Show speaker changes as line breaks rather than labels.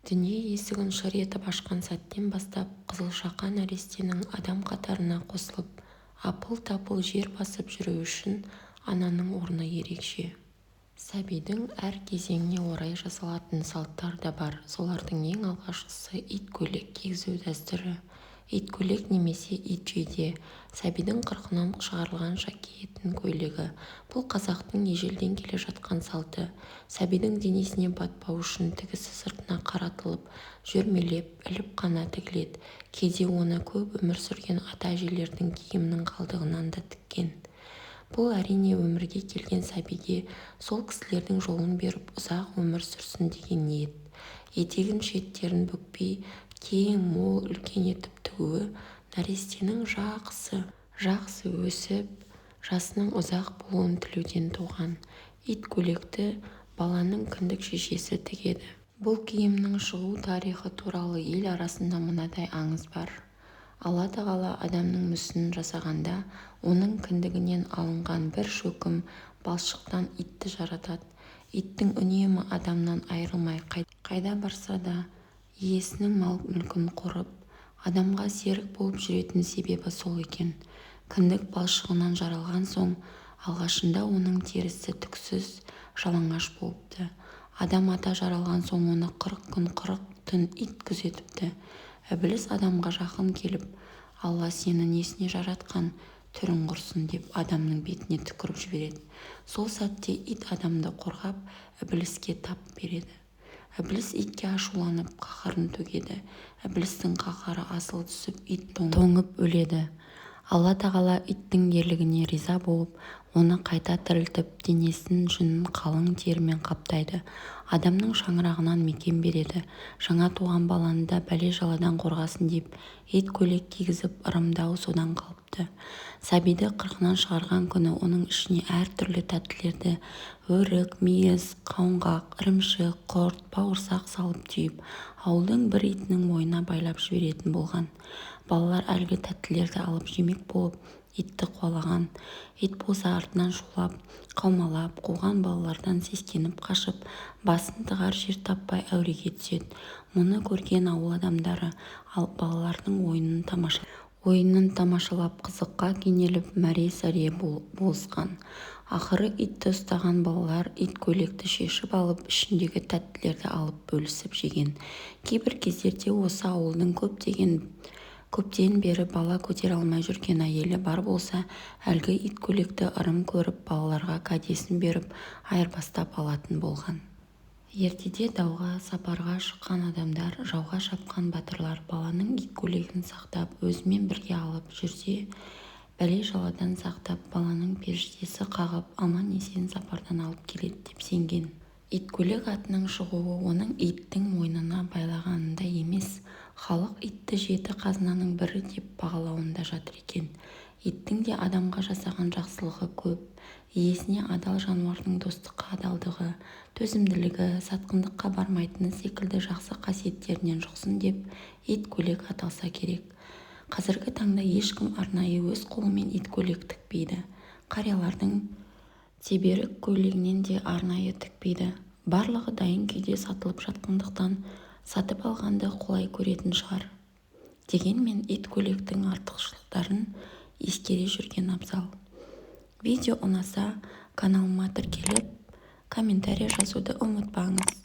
Дүние есігін шыр етіп ашқан сәттен бастап қызылшақа нәрестенің адам қатарына қосылып апыл-тапыл жер басып жүруі үшін ананың орны ерекше. Сәбидің әр кезеңіне орай жасалатын салттар да бар. Солардың ең алғашқысы ит көйлек кигізу дәстүрі. Ит көйлек немесе ит жейде. Сәбидің қырқынан шығарылғанша киетін көйлегі. Бұл қазақтың ежелден келе жатқан салты. Сәбидің денесіне батпау үшін тігісі сыртына қаратылып, жүрмелеп, іліп қана тігіледі. Кейде оны көп өмір сүрген ата-әжелердің киімінің қалдығынан да тіккен. Бұл әрине өмірге келген сәбиге сол кісілердің жолын беріп ұзақ өмір сүрсін деген ниет. Етегін шеттерін бүкпей, кең, мол, үлкен етіп тігуі нәрестенің жақсы өсіп, жасының ұзақ болуын тілеуден туған. Ит көйлекті баланың кіндік шешесі тігеді. Бұл киімнің шығу тарихы туралы ел арасында мынадай аңыз бар. Алла тағала адамның мүсінін жасағанда оның кіндігінен алынған бір шөкім балшықтан итті жаратады. Иттің үнемі адамнан айырылмай қайда барса да иесінің мал-мүлкін қорып, адамға серік болып жүретін себебі сол екен. Кіндік балшығынан жаралған соң, алғашында оның терісі түксіз, жалаңаш болыпты. Адам ата жаралған соң оны 40 күн 40 түн ит күзетіпті. Ібіліс адамға жақын келіп, Алла сені несіне жаратқан, түрің құрсын деп адамның бетіне түкіріп жібереді. Сол сәтте ит адамды қорғап, ібіліске тап береді. Ібіліс итке ашуланып, қаһарын төгеді. Ібілістің қаһары асыл түсіп, ит тоңып өледі. Алла тағала иттің ерлігіне риза болып, оны қайта тірілтіп, денесін жүнін қалың терімен қаптайды. Адамның шаңырағынан мекен береді. Жаңа туған баланы да бәле-жаладан қорғасын деп, ит көйлек кигізіп, ырымдауы содан қалыпты. Сәбиді қырқынан шығарған күні оның ішіне әртүрлі тәттілерді, өрік, мүйіз, қауынғақ, ірімшік, құрт, бауырсақ салып түйіп, ауылдың бір итінің мойнына байлап жіберетін болған. Балалар әлгі тәттілерді алып жемек болып, итті қуалаған. Ит болса артынан шулап, қаумалап, қуған балалардан сескеніп қашып, басын тығар жер таппай әуреге түседі. Мұны көрген ауыл адамдары балалардың ойынын тамашалап, қызыққа кенеліп, мәре-сәре болысқан. Ақыры итті ұстаған балалар ит көйлекті шешіп алып, ішіндегі тәттілерді алып бөлісіп жеген. Кейбір кездерде осы ауылдың көптен бері бала көтере алмай жүрген әйелі бар болса, әлгі ит көйлекті ырым көріп, балаларға кәдесін беріп, айырбастап алатын болған. Ертеде дауға, сапарға шыққан адамдар, жауға шапқан батырлар баланың ит көйлегін сақтап, өзімен бірге алып жүрсе, бәле-жаладан сақтап, баланың періштесі қағып, аман-есен сапардан алып келеді деп сенген. Ит көйлек атының шығуы оның иттің мойнына байлағанында емес, халық итті жеті қазынаның бірі деп бағалауында жатыр екен. Иттің де адамға жасаған жақсылығы көп. Иесіне адал жануардың достыққа адалдығы, төзімділігі, сатқындыққа бармайтыны секілді жақсы қасиеттерінен жұқсын деп ит көйлек аталса керек. Қазіргі таңда ешкім арнайы өз қолымен ит көйлек тікпейді. Қариялардың теберік көйлегінен де арнайы тікпейді. Барлығы дайын күйде сатылып жатқандықтан сатып алғанды қолай көретін шығар. Дегенмен ит көйлектің артықшылықтарын ескере жүрген абзал. Видео ұнаса, каналыма тіркеліп, комментарий жазуды ұмытпаңыз.